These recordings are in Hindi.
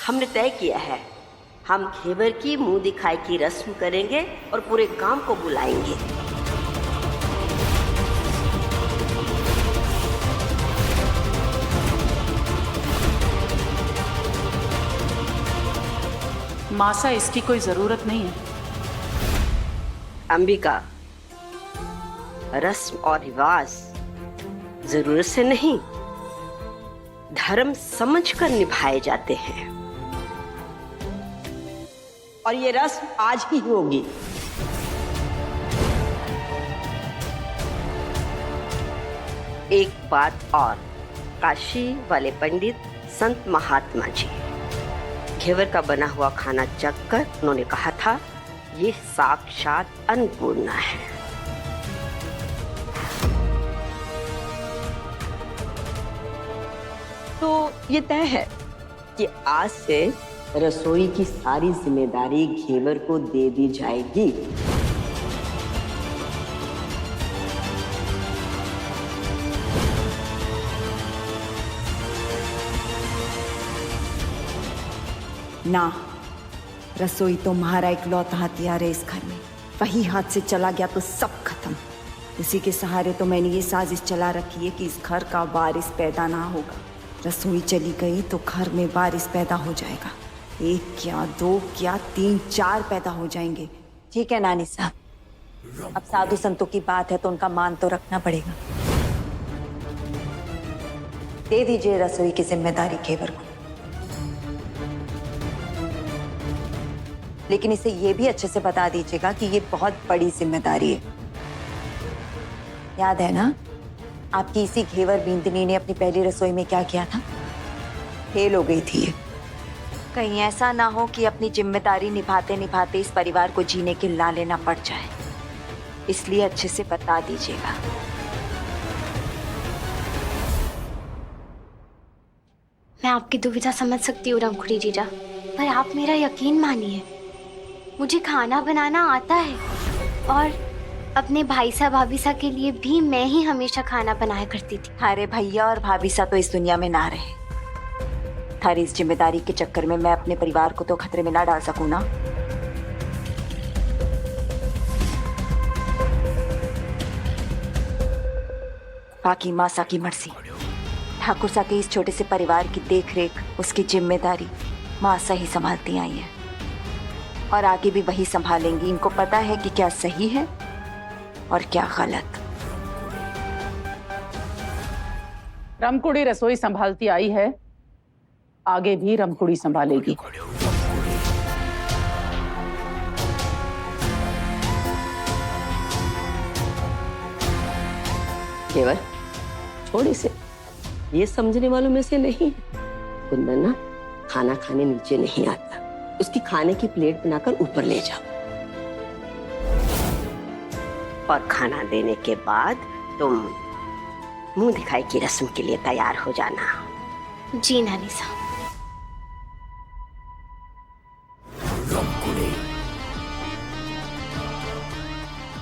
हमने तय किया है, हम घेवर की मुंह दिखाई की रस्म करेंगे और पूरे गांव को बुलाएंगे। मासा, इसकी कोई जरूरत नहीं है। अंबिका, रस्म और रिवाज जरूरत से नहीं, धर्म समझकर निभाए जाते हैं। और ये रस्म आज ही होगी। एक बात और, काशी वाले पंडित संत महात्मा जी, घेवर का बना हुआ खाना चखकर उन्होंने कहा था, ये साक्षात अन्नपूर्णा है। तो ये तय है कि आज से रसोई की सारी जिम्मेदारी घेवर को दे दी जाएगी। ना, रसोई तो हमारा इकलौता हथियार है इस घर में। वही हाथ से चला गया तो सब खत्म। उसी के सहारे तो मैंने ये साजिश चला रखी है कि इस घर का वारिस पैदा ना होगा। रसोई चली गई तो घर में वारिस पैदा हो जाएगा। एक क्या, दो क्या, तीन चार पैदा हो जाएंगे। ठीक है नानी साहब, अब साधु संतों की बात है तो उनका मान तो रखना पड़ेगा। दे दीजिए रसोई की जिम्मेदारी घेवर को। लेकिन इसे ये भी अच्छे से बता दीजिएगा कि ये बहुत बड़ी जिम्मेदारी है। याद है ना, आपकी इसी घेवर बिंदनी ने अपनी पहली रसोई में क्या किया था? फेल हो गई थी ये। कहीं ऐसा ना हो कि अपनी जिम्मेदारी निभाते निभाते इस परिवार को जीने के लाले ना पड़ जाए, इसलिए अच्छे से बता दीजिएगा। मैं आपकी दुविधा समझ सकती हूँ रंगखुड़ी जीजा, पर आप मेरा यकीन मानिए, मुझे खाना बनाना आता है और अपने भाई साहब भाभी सा के लिए भी मैं ही हमेशा खाना बनाया करती थी। अरे भैया और भाभी सा तो इस दुनिया में ना रहे। थारी इस जिम्मेदारी के चक्कर में मैं अपने परिवार को तो खतरे में ना डाल सकूं ना। बाकी मासा की मर्जी। ठाकुर सा के इस छोटे से परिवार की देखरेख, उसकी जिम्मेदारी मासा ही संभालती आई है और आगे भी वही संभालेंगी। इनको पता है कि क्या सही है और क्या गलत। रमकुड़ी रसोई संभालती आई है, आगे भी रमकुड़ी संभालेगी। केवल थोड़ी से ये समझने वालों में से नहीं। कुंदन ना खाना खाने नीचे नहीं आता, उसकी खाने की प्लेट बनाकर ऊपर ले जाओ और खाना देने के बाद तुम मुंह दिखाई की रस्म के लिए तैयार हो जाना। जी नानी साहब।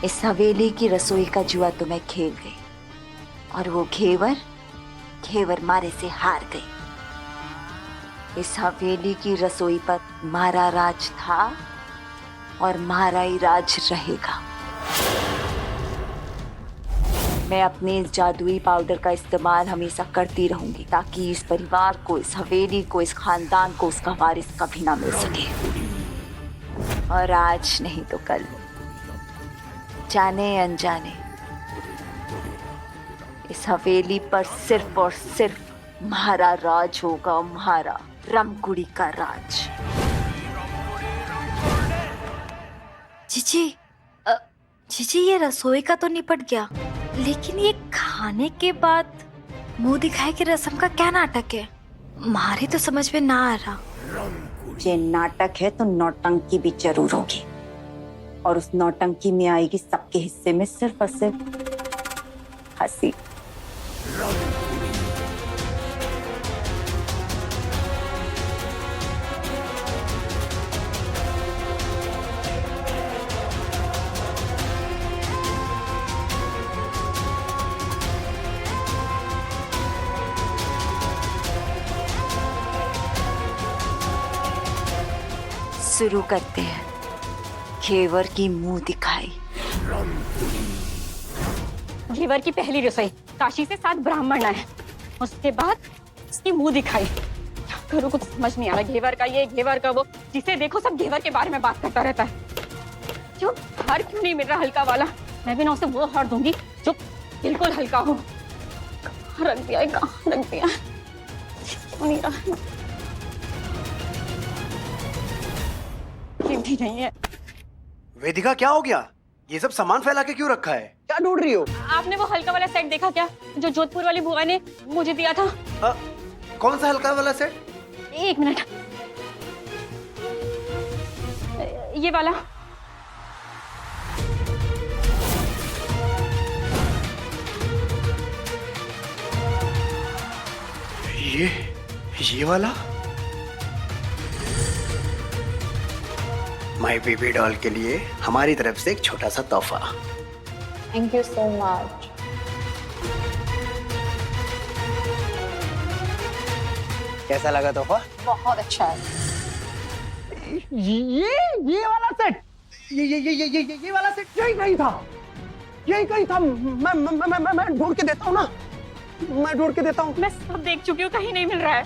इस हवेली की रसोई का जुआ तो मैं खेल गई और वो घेवर मारे से हार गई। इस हवेली की रसोई पर मारा राज था और मारा ही राज रहेगा। मैं अपने इस जादुई पाउडर का इस्तेमाल हमेशा करती रहूंगी ताकि इस परिवार को, इस हवेली को, इस खानदान को उसका वारिस कभी ना मिल सके। और आज नहीं तो कल, जाने अनजाने, इस हवेली पर सिर्फ और सिर्फ म्हारा राज होगा, म्हारा रमकुड़ी का राज। जीजी, जीजी ये रसोई का तो निपट गया, लेकिन ये खाने के बाद मुंह दिखाए की रस्म का क्या नाटक है? हमारी तो समझ में ना आ रहा। ये नाटक है तो नौटंकी भी जरूर होगी और उस नौटंकी में आएगी सबके हिस्से में सिर्फ और सिर्फ हंसी। शुरू करते हैं घेवर की मुंह दिखाई। घेवर की पहली रसोई, काशी से 7 ब्राह्मण आए, उसके बाद उसकी मुंह दिखाई। क्या करूं, कुछ समझ नहीं आ रहा। घेवर का ये, घेवर का वो, जिसे देखो सब घेवर के बारे में बात करता रहता है। क्यों हार क्यों नहीं मिल रहा हल्का वाला? मैं भी ना उसे वो हार दूंगी जो बिल्कुल हल्का हो। कहाँ रख दिया है, कहाँ रख दिया है? क्यों नहीं रहा? ये भी नहीं है। वेदिका क्या हो गया? ये सब सामान फैला के क्यों रखा है? क्या ढूंढ रही हो? आपने वो हल्का वाला सेट देखा क्या, जो जोधपुर वाली बुआ ने मुझे दिया था? कौन सा हल्का वाला सेट? 1 मिनट, ये वाला। ये वाला? माय बेबी डॉल के लिए हमारी तरफ से एक छोटा सा तोहफा। Thank you so much. कैसा लगा तोहफा? बहुत अच्छा है। ये वाला सेट, ये वाला सेट यही कहीं था, यही कहीं था। मैं ढूंढ के देता हूँ ना, मैं ढूंढ के देता हूँ। मैं सब देख चुकी हूँ, कहीं नहीं मिल रहा है।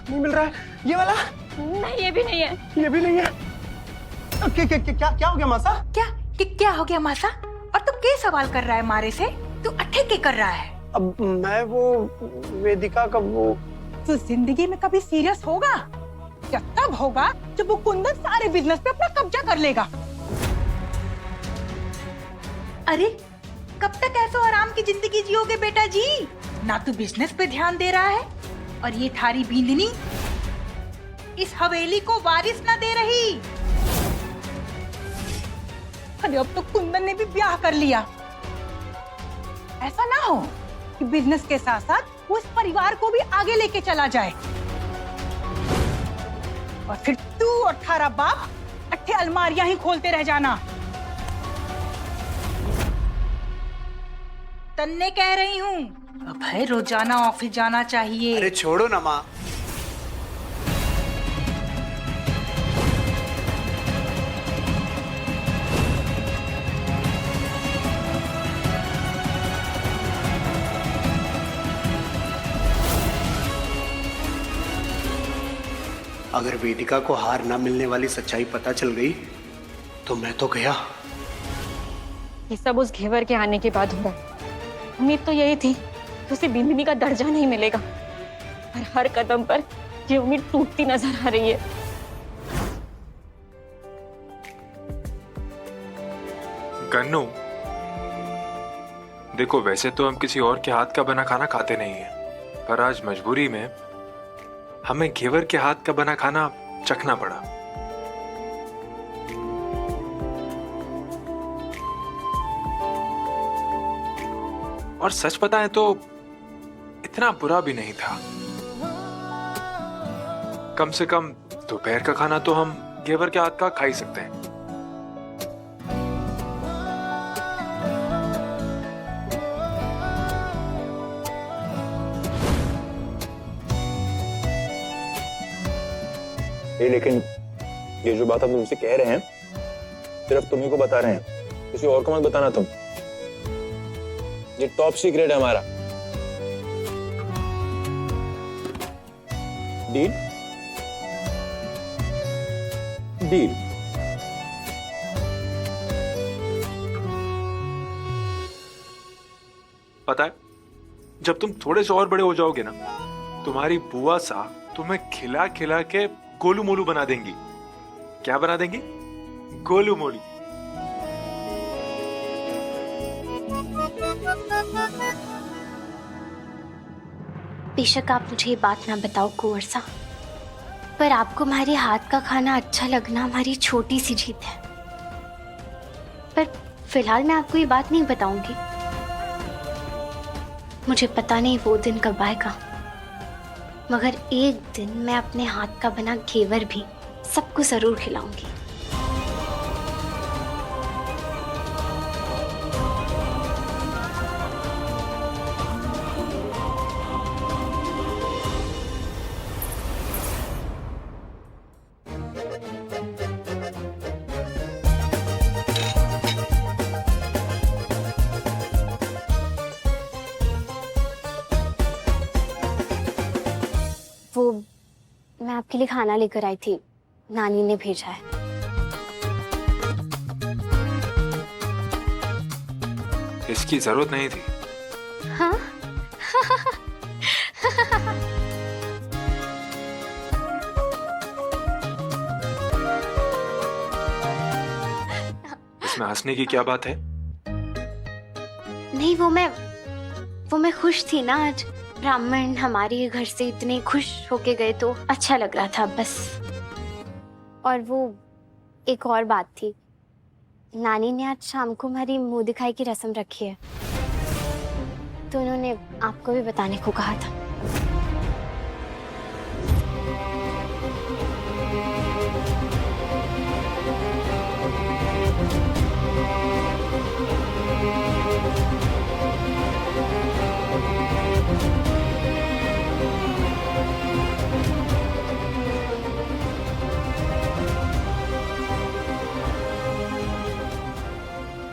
नहीं मिल रहा है? ये वाला? नहीं, ये भी नहीं है। ये भी नहीं है। क्या हो गया मासा? क्या हो गया मासा? और तू क्या सवाल कर रहा है मारे से? तू अट्ठे के कर रहा है? अब मैं वो वेदिका का वो, तू जिंदगी में कभी सीरियस होगा? या तब होगा जब वो कुंदन सारे बिजनेस पे अपना कब्जा कर लेगा। अरे कब तक ऐसा आराम की जिंदगी जियोगे बेटा जी? ना तू बिजनेस पे ध्यान दे रहा है, और ये थारी बींदनी इस हवेली को वारिस ना दे रही। अरे अब तो कुंदन ने भी ब्याह कर लिया। ऐसा ना हो कि बिजनेस के साथ साथ वो इस परिवार को भी आगे लेके चला जाए, और फिर तू और थारा बाप अट्ठे अलमारियां ही खोलते रह जाना। तन्ने कह रही हूँ, अब है रोजाना ऑफिस जाना चाहिए। अरे छोड़ो ना माँ। अगर वेदिका को हार ना मिलने वाली सच्चाई पता चल गई तो मैं तो गया। ये सब उस घेवर के आने के बाद हुआ। उम्मीद तो यही थी कि उसे बिंदनी का दर्जा नहीं मिलेगा, पर हर कदम पर ये उम्मीद टूटती नजर आ रही है। गन्नू, देखो वैसे तो हम किसी और के हाथ का बना खाना खाते नहीं है, पर आज मजबूरी में हमें घेवर के हाथ का बना खाना चखना पड़ा। और सच बताएं तो इतना बुरा भी नहीं था। कम से कम दोपहर का खाना तो हम घेवर के हाथ का खा ही सकते हैं। लेकिन ये जो बात हम तुमसे कह रहे हैं सिर्फ तुम्ही को बता रहे हैं, किसी और को मत बताना तुम। ये टॉप सीक्रेट है हमारा। डील? डील। पता है, जब तुम थोड़े से और बड़े हो जाओगे ना, तुम्हारी बुआ सा तुम्हें खिला खिला के गोलू मोलू बना देंगी। क्या बना देंगी? गोलू मोलू। बेशक आप मुझे ये बात ना बताओ कुंवर सा, पर आपको हमारे हाथ का खाना अच्छा लगना हमारी छोटी सी जीत है। पर फिलहाल मैं आपको ये बात नहीं बताऊंगी। मुझे पता नहीं वो दिन कब आएगा, मगर एक दिन मैं अपने हाथ का बना घेवर भी सबको जरूर खिलाऊंगी। मैं आपके लिए खाना लेकर आई थी, नानी ने भेजा है। इसकी जरूरत नहीं थी। हाँ? इसमें हंसने की क्या बात है? नहीं, वो मैं खुश थी ना, आज ब्राह्मण हमारे घर से इतने खुश होके गए तो अच्छा लग रहा था बस। और वो एक और बात थी, नानी ने आज शाम को हमारी मुंह दिखाई की रस्म रखी है, तो उन्होंने आपको भी बताने को कहा था।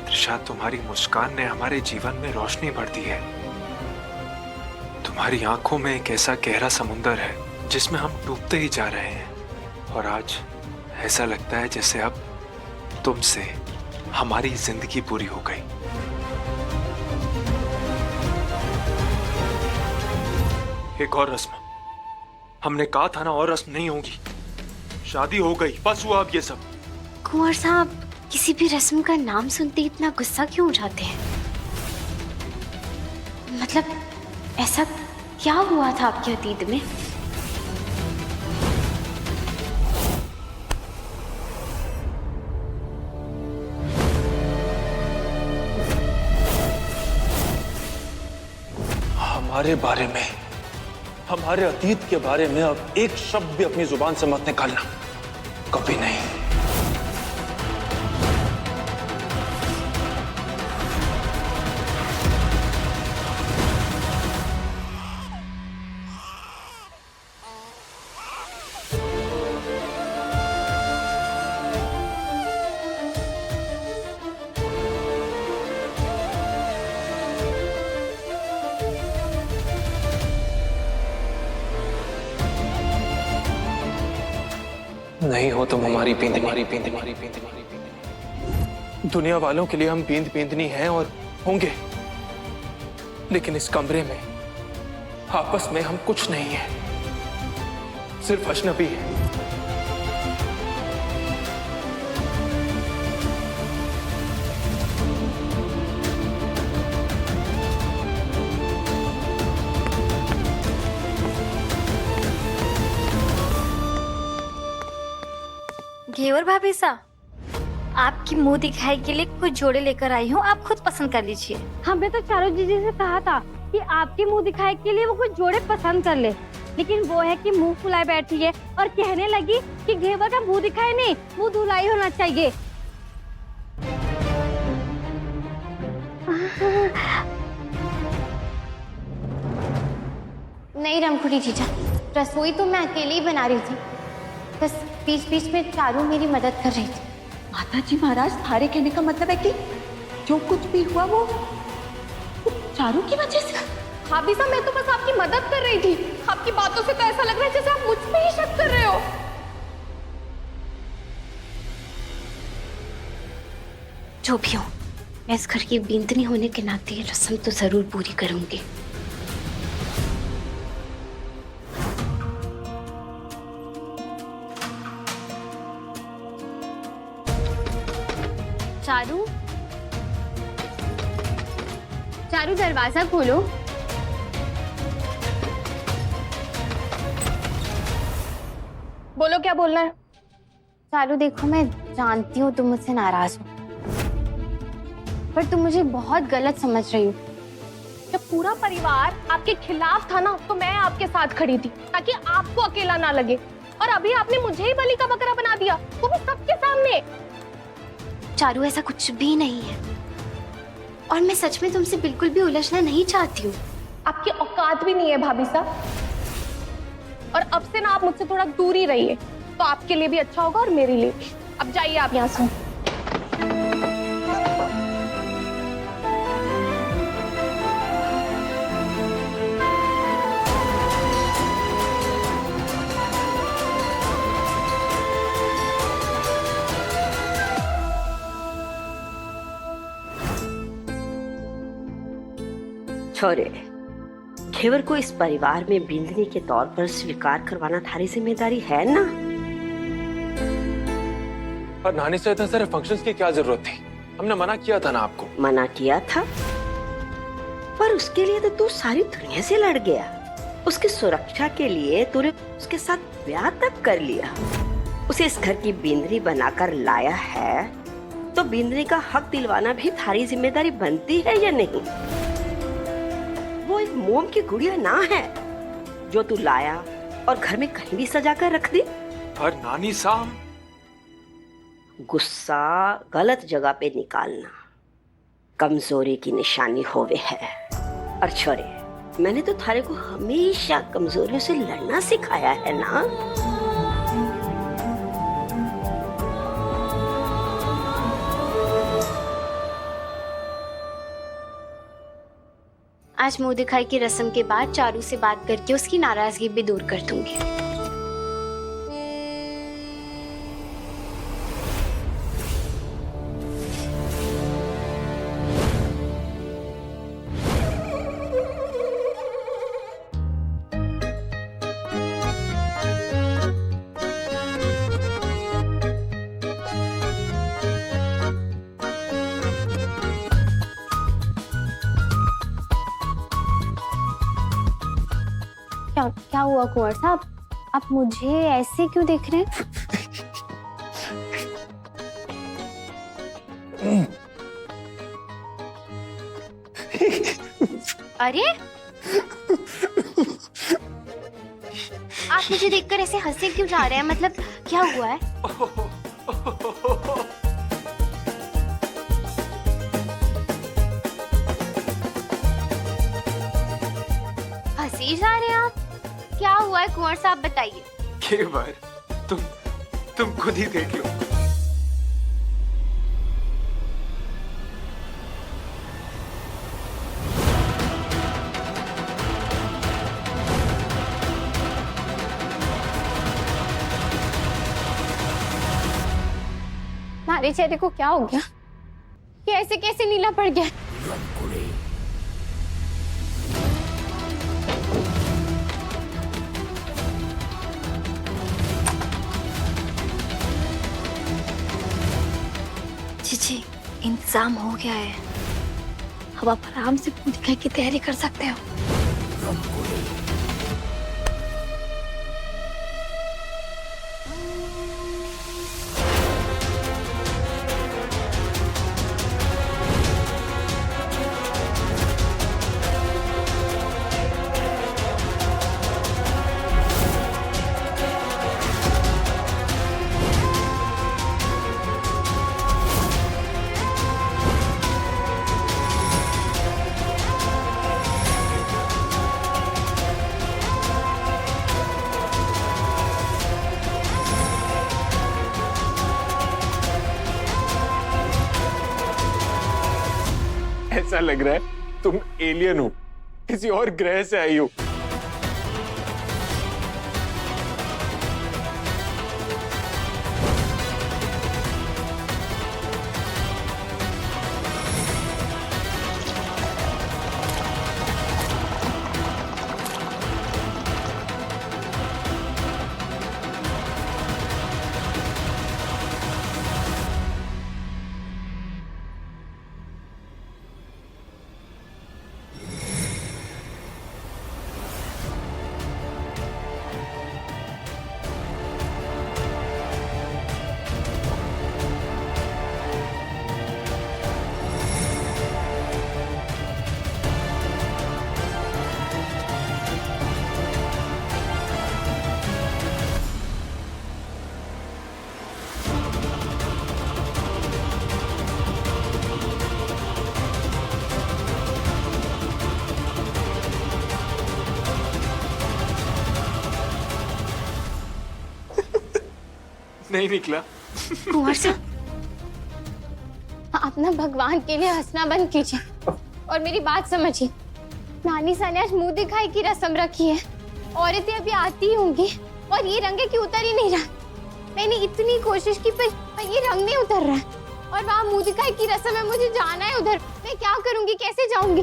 त्रिशा, तुम्हारी मुस्कान ने हमारे जीवन में रोशनी भर दी है। तुम्हारी आंखों में एक ऐसा गहरा समुंदर है जिसमें हम डूबते ही जा रहे हैं, और आज ऐसा लगता है जैसे अब तुमसे हमारी जिंदगी पूरी हो गई। एक और रस्म, हमने कहा था ना, और रस्म नहीं होगी। शादी हो गई, बस हुआ अब ये सब। कुंवर साहब, किसी भी रस्म का नाम सुनते इतना गुस्सा क्यों हो जाते हैं? मतलब ऐसा क्या हुआ था आपके अतीत में? हमारे बारे में, हमारे अतीत के बारे में अब एक शब्द भी अपनी जुबान से मत निकालना, कभी नहीं। नहीं हो तुम हमारी बींद, हमारी बींद, हमारी बींद, हमारी बींद। दुनिया वालों के लिए हम बींद बींदनी हैं और होंगे, लेकिन इस कमरे में आपस में हम कुछ नहीं है, सिर्फ अजनबी है। घेवर भाभी सा, आपकी मुंह दिखाई के लिए कुछ जोड़े लेकर आई हूँ, आप खुद पसंद कर लीजिए। हमने तो चारों जीजी से कहा था कि आपकी मुंह दिखाई के लिए वो कुछ जोड़े पसंद कर ले, लेकिन वो है कि मुंह फुलाए बैठी है और कहने लगी कि घेवर का मुंह दिखाई नहीं, मुंह धुलाई होना चाहिए। नहीं रमकुड़ी जीजा, रसोई तो मैं अकेले ही बना रही थी, बस बीच बीच में चारू मेरी मदद कर रही थी। माता जी महाराज, थारे कहने का मतलब है कि जो कुछ भी हुआ वो चारू की वजह से? भाभी साहब, मैं तो बस आपकी मदद कर रही थी। आपकी बातों से तो ऐसा लग रहा है जैसे आप मुझ पे ही शक कर रहे हो। जो भी हो, मैं इस घर की बींदनी होने के नाते ये रस्म तो जरूर पूरी करूंगी। चारू, चारू दरवाजा खोलो। बोलो, क्या बोलना है? चारू देखो, मैं जानती हूँ तुम मुझसे नाराज हो, पर तुम मुझे बहुत गलत समझ रही हो। जब पूरा परिवार आपके खिलाफ था ना, तो मैं आपके साथ खड़ी थी ताकि आपको अकेला ना लगे, और अभी आपने मुझे ही बलि का बकरा बना दिया, वो भी सबके सामने। चारू, ऐसा कुछ भी नहीं है, और मैं सच में तुमसे बिल्कुल भी उलझना नहीं चाहती हूँ। आपकी औकात भी नहीं है भाभी साहब, और अब से ना आप मुझसे थोड़ा दूर ही रहिए, तो आपके लिए भी अच्छा होगा और मेरे लिए भी। अब जाइए आप यहाँ से। छोरे, घेवर को इस परिवार में बिंदनी के तौर पर स्वीकार करवाना थारी जिम्मेदारी है ना। और नानी से इतने सारे फंक्शंस की क्या जरूरत थी? हमने मना किया था ना आपको। मना किया था, पर उसके लिए तो तू सारी दुनिया से लड़ गया। उसकी सुरक्षा के लिए तूने उसके साथ ब्याह तक कर लिया। उसे इस घर की बिंदनी बनाकर लाया है, तो बिंदनी का हक दिलवाना भी थारी जिम्मेदारी बनती है या नहीं? वो एक मोम की गुड़िया ना है जो तू लाया और घर में कहीं भी सजा कर रख दी। पर नानी साहब, गुस्सा गलत जगह पे निकालना कमजोरी की निशानी होवे है। और छोरे, मैंने तो थारे को हमेशा कमजोरियों से लड़ना सिखाया है ना। आज मुंह दिखाई की रस्म के बाद चारू से बात करके उसकी नाराजगी भी दूर कर दूंगी। क्या हुआ कुंवर साहब, आप मुझे ऐसे क्यों देख रहे हैं? अरे आप मुझे देखकर ऐसे हंसे क्यों जा रहे हैं? मतलब क्या हुआ है? हंसी जा रहे हैं आप? क्या हुआ है कुंवर साहब, बताइए। घेवर, तुम खुद ही देख लो। हमारे चेहरे को क्या हो गया? ये ऐसे कैसे नीला पड़ गया? जी, इंतजाम हो गया है। अब आप आराम से मुंह दिखाई की तैयारी कर सकते हो। ऐसा लग रहा है तुम एलियन हो, किसी और ग्रह से आई हो। नहीं निकला। कुंवर साहब, आप ना भगवान के लिए हंसना बंद कीजिए और मेरी बात समझिए। नानी सा ने आज मुंह दिखाई की रस्म रखी है। औरतें अभी आती ही होंगी और ये रंग क्यों उतर ही नहीं रहा। मैंने इतनी कोशिश की पर ये रंग नहीं उतर रहा है। और वहाँ मुंह दिखाई की रस्म है, मुझे जाना है उधर। मैं क्या करूंगी, कैसे जाऊंगी?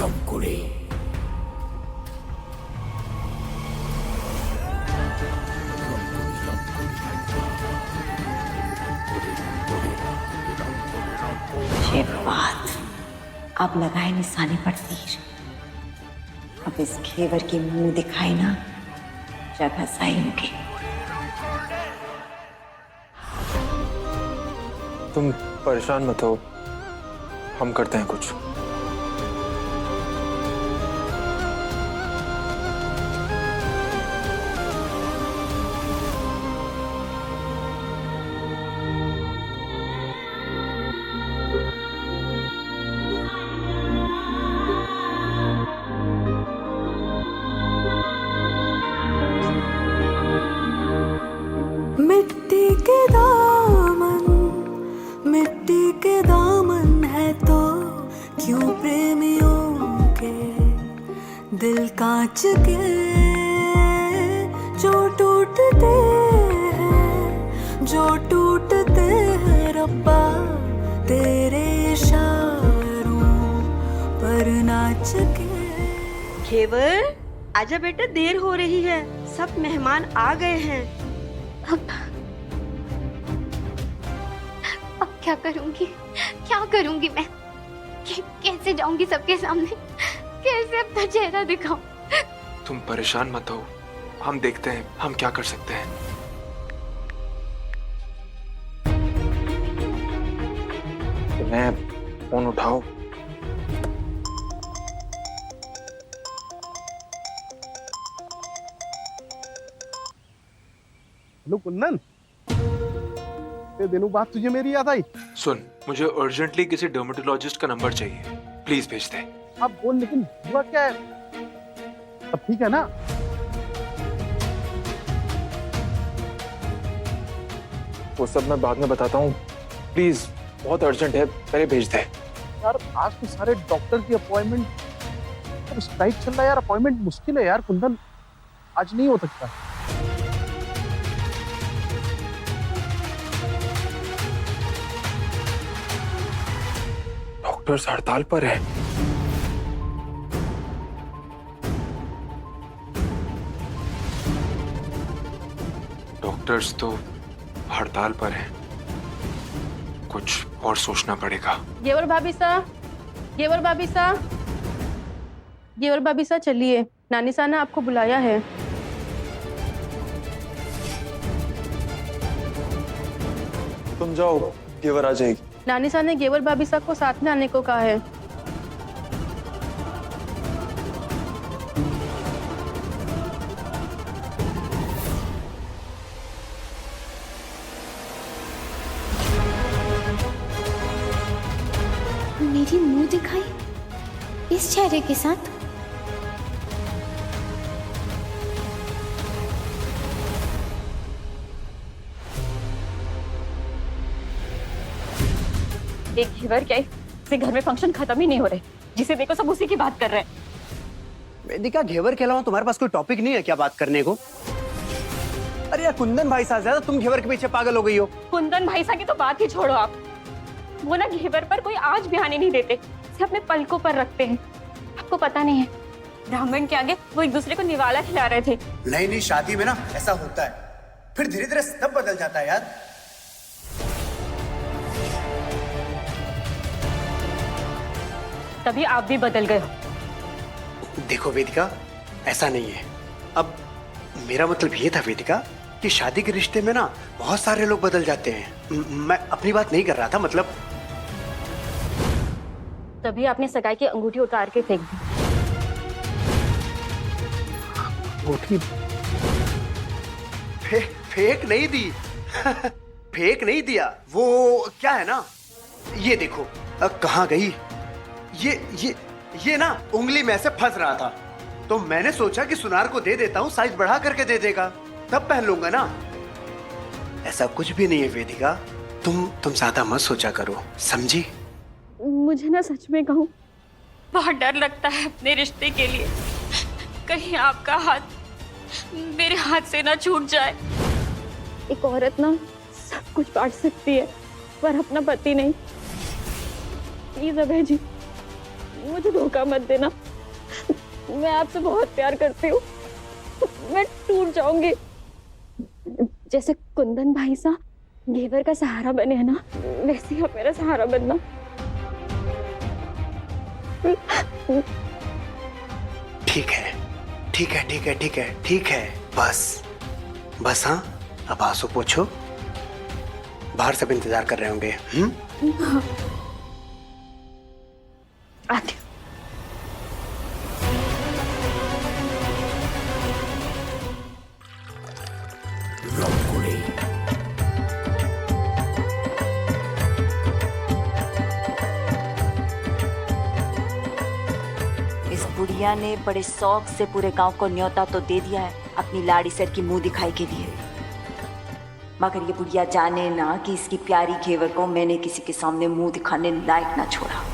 रमकुड़ी। ये बात अब लगाए निशाने पर तीर। अब इस घेवर के मुंह दिखाए ना जगह सही होगी। तुम परेशान मत हो, हम करते हैं कुछ। मिट्टी के दामन, मिट्टी के दामन है तो क्यों प्रेमियों के दिल कांच के जो टूटते हैं, जो टूटते हैं रब्बा तेरे इशारों पर नाच के। घेवर आजा बेटा, देर हो रही है, सब मेहमान आ गए हैं। अब क्या करूंगी, क्या करूंगी मैं? कैसे जाऊंगी सबके सामने, कैसे अपना चेहरा दिखाऊं? तुम परेशान मत हो, हम देखते हैं हम क्या कर सकते हैं। मैं फोन उठाओ। हेलो कुंदन, इतने दिनों बाद तुझे मेरी याद आई। सुन, मुझे अर्जेंटली किसी डर्मेटोलॉजिस्ट का नंबर चाहिए, प्लीज भेज दे। अब बोल, लेकिन हुआ क्या है? अब ठीक है ना? वो सब मैं बाद में बताता हूँ, प्लीज बहुत अर्जेंट है, पहले भेज दे। यार आज तो सारे डॉक्टर की अपॉइंटमेंट, स्ट्राइक चल रहा है यार, अपॉइंटमेंट मुश्किल है यार कुंदन, आज नहीं हो सकता। डॉक्टर्स हड़ताल पर है। डॉक्टर्स तो हड़ताल पर हैं, कुछ और सोचना पड़ेगा। घेवर भाभी सा, घेवर भाभी सा, घेवर भाभी सा चलिए, नानी सा ने आपको बुलाया है। तुम जाओ, घेवर आ जाएगी। नानी सा ने घेवर भाभी सा को साथ में आने को कहा है। मेरी मुंह दिखाई इस चेहरे के साथ? एक घेवर क्या है? इसे घर में फंक्शन खत्म ही नहीं हो रहे, जिसे देखो सब उसी की बात कर रहे हैं। वेदिका, घेवर के अलावा तुम्हारे पास कोई टॉपिक नहीं है क्या बात करने को? अरे यार कुंदन भाई साहब, ज्यादा तुम घेवर के पीछे पागल हो गई हो। कुंदन भाई सा की तो बात ही छोड़ो आप, वो ना घेवर पर कोई आज भी आने नहीं देते, इसे अपने पलकों पर रखते हैं। आपको पता नहीं है, ब्राह्मण के आगे वो एक दूसरे को निवाला खिला रहे थे। नहीं नहीं, शादी में ना ऐसा होता है, फिर धीरे धीरे सब बदल जाता है यार। तभी आप भी बदल गए हो। देखो वेदिका, ऐसा नहीं है। अब मेरा मतलब ये था वेदिका कि शादी के रिश्ते में ना बहुत सारे लोग बदल जाते हैं। मैं अपनी बात नहीं कर रहा था, मतलब तभी आपने सगाई की अंगूठी उतार के फेंक दी। अंगूठी फेंक नहीं दी। फेंक नहीं दिया, वो क्या है ना, ये देखो कहाँ गई। ये ना उंगली में ऐसे फंस रहा था, तो मैंने सोचा कि सुनार को दे देता हूँ, साइज बढ़ा करके दे देगा, तब पहन लूंगा ना। ऐसा कुछ भी नहीं है वेदिका, तुम ज्यादा मत सोचा करो, समझी? मुझे ना सच में कहूँ बहुत डर लगता है अपने रिश्ते के लिए, कहीं आपका हाथ मेरे हाथ से ना छूट जाए। एक औरत ना सब कुछ बांट सकती है पर अपना पति नहीं। प्लीज अभय जी, मुझे धोखा मत देना। मैं आपसे बहुत प्यार करती हूँ। मैं टूट जाऊंगी। जैसे कुंदन भाई सा घेवर का सहारा बने है ना, वैसे ही आप मेरा सहारा बनना। ठीक है, ठीक है, ठीक है, ठीक है, ठीक है। बस बस, हाँ, अब आंसू पोछो। बाहर सब इंतजार कर रहे होंगे। आती हूँ। इस बुढ़िया ने बड़े शौक से पूरे गांव को न्योता तो दे दिया है अपनी लाड़ी सर की मुंह दिखाई के लिए, मगर ये बुढ़िया जाने ना कि इसकी प्यारी घेवर को मैंने किसी के सामने मुंह दिखाने लायक ना छोड़ा।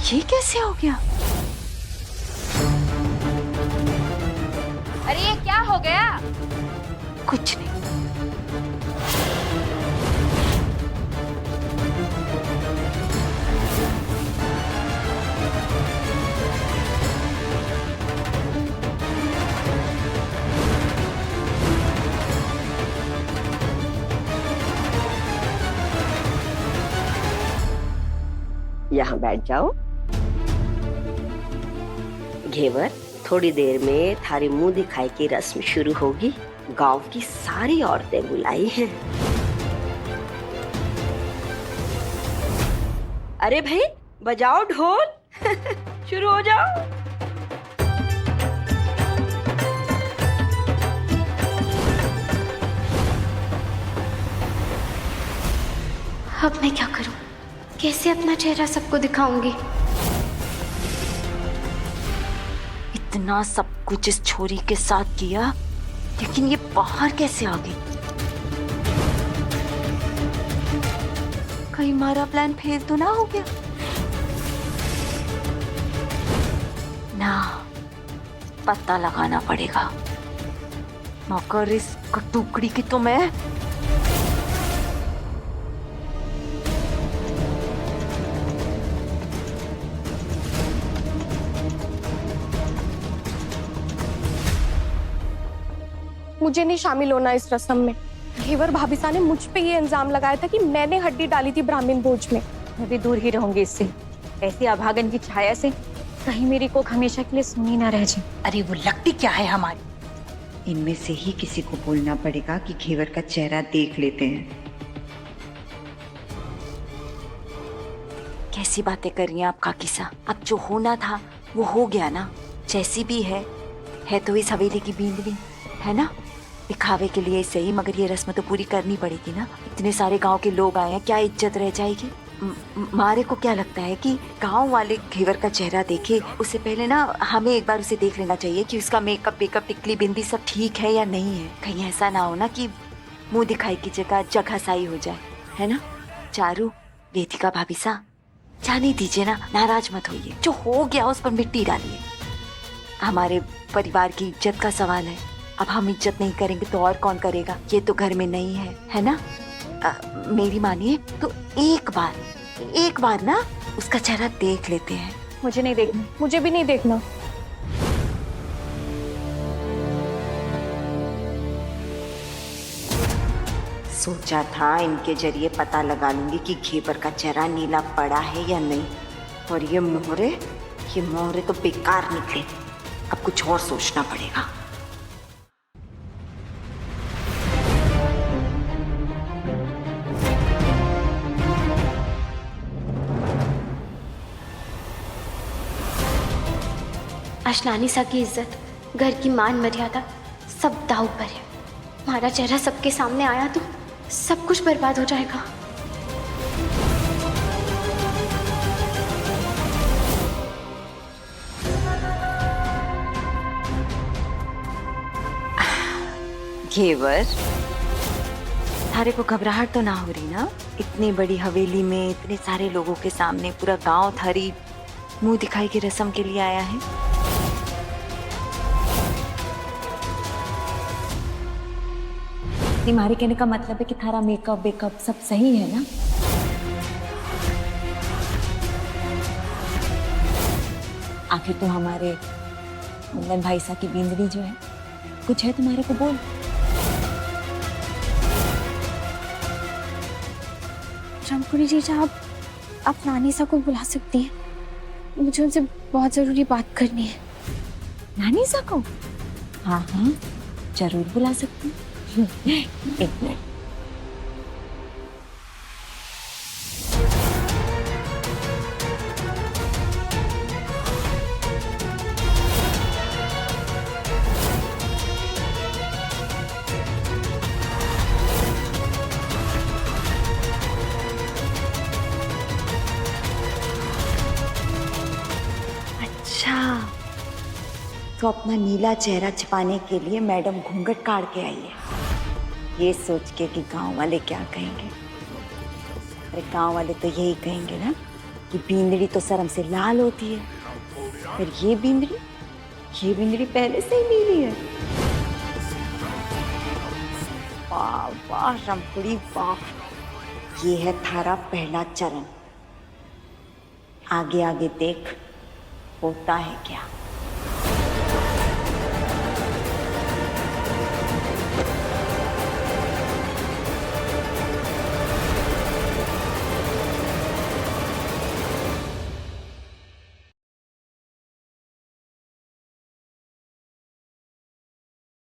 ये कैसे हो गया? अरे ये क्या हो गया? कुछ नहीं। यहाँ बैठ जाओ। घेवर, थोड़ी देर में थारी मुंह दिखाई की रस्म शुरू होगी। गांव की सारी औरतें बुलाई हैं। अरे भाई, बजाओ ढोल। शुरू हो जाओ। अब मैं क्या करूं? कैसे अपना चेहरा सबको दिखाऊंगी? इतना सब कुछ इस छोरी के साथ किया, लेकिन ये बाहर कैसे आ गई? कहीं हमारा प्लान फेल तो ना हो गया? ना, पता लगाना पड़ेगा, मगर इस कटुकड़ी की तो मैं मुझे नहीं शामिल होना इस रस्म में। घेवर भाभीसा ने मुझ पे ये इल्जाम लगाया था कि मैंने हड्डी डाली थी ब्राह्मण भोज में। मैं भी दूर ही रहूंगी इससे, ऐसी अभागन की छाया से। कहीं मेरी कोख हमेशा के लिए सुनी ना रह जाए। अरे वो लगती क्या है हमारी? इनमें से ही किसी को बोलना पड़ेगा कि घेवर का चेहरा देख लेते हैं। कैसी बातें कर रही हैं आप काकीसा? अब जो होना था वो हो गया ना। जैसी भी है तो इस हवेली की बींदनी है ना। दिखावे के लिए सही, मगर ये रस्म तो पूरी करनी पड़ेगी ना। इतने सारे गांव के लोग आए हैं, क्या इज्जत रह जाएगी? मारे को क्या लगता है कि गांव वाले घेवर का चेहरा देखे उससे पहले ना हमें एक बार उसे देख लेना चाहिए कि उसका मेकअप वेकअप टिकली बिंदी सब ठीक है या नहीं है। कहीं ऐसा ना हो ना कि मुंह दिखाई की जगह जगहसाई हो जाए, है ना। चारू, वेदिका भाभीसा, जाने दीजिए ना, नाराज मत होइए। जो हो गया उस पर मिट्टी डालिए। हमारे परिवार की इज्जत का सवाल है। अब हम इज्जत नहीं करेंगे तो और कौन करेगा? ये तो घर में नहीं है ना। मेरी मानिए तो एक बार ना उसका चेहरा देख लेते हैं। मुझे नहीं देखना। मुझे भी नहीं देखना। सोचा था इनके जरिए पता लगा लूंगी कि घेवर का चेहरा नीला पड़ा है या नहीं, और ये मोहरे तो बेकार निकले। अब कुछ और सोचना पड़ेगा। आज नानीसा की इज्जत, घर की मान मर्यादा सब दांव पर है। हमारा चेहरा सबके सामने आया तो सब कुछ बर्बाद हो जाएगा। घेवर, थारे को घबराहट तो ना हो रही ना? इतनी बड़ी हवेली में इतने सारे लोगों के सामने पूरा गांव थारी मुंह दिखाई की रस्म के लिए आया है। तुम्हारे कहने का मतलब है कि थारा मेकअप वेकअप सब सही है ना? आखिर तो हमारे मुंदन भाई साहब की बिंदनी जो है, कुछ है तुम्हारे को बोल। रामकुड़ी जीजा, आप नानी सा को बुला सकती हैं, मुझे उनसे बहुत जरूरी बात करनी है। नानी सा को? हाँ हाँ जरूर बुला सकती हूँ। एक मिनट। तो अपना नीला चेहरा छिपाने के लिए मैडम घूंघट काट के आई है, ये सोच के कि गांव वाले क्या कहेंगे। अरे गांव वाले तो यही कहेंगे ना कि बींदड़ी तो शर्म से लाल होती है, पर ये बींदड़ी पहले से ही नीली है। वाह वाह रामकुड़ी वाह, ये है थारा पहला चरण। आगे आगे देख होता है क्या।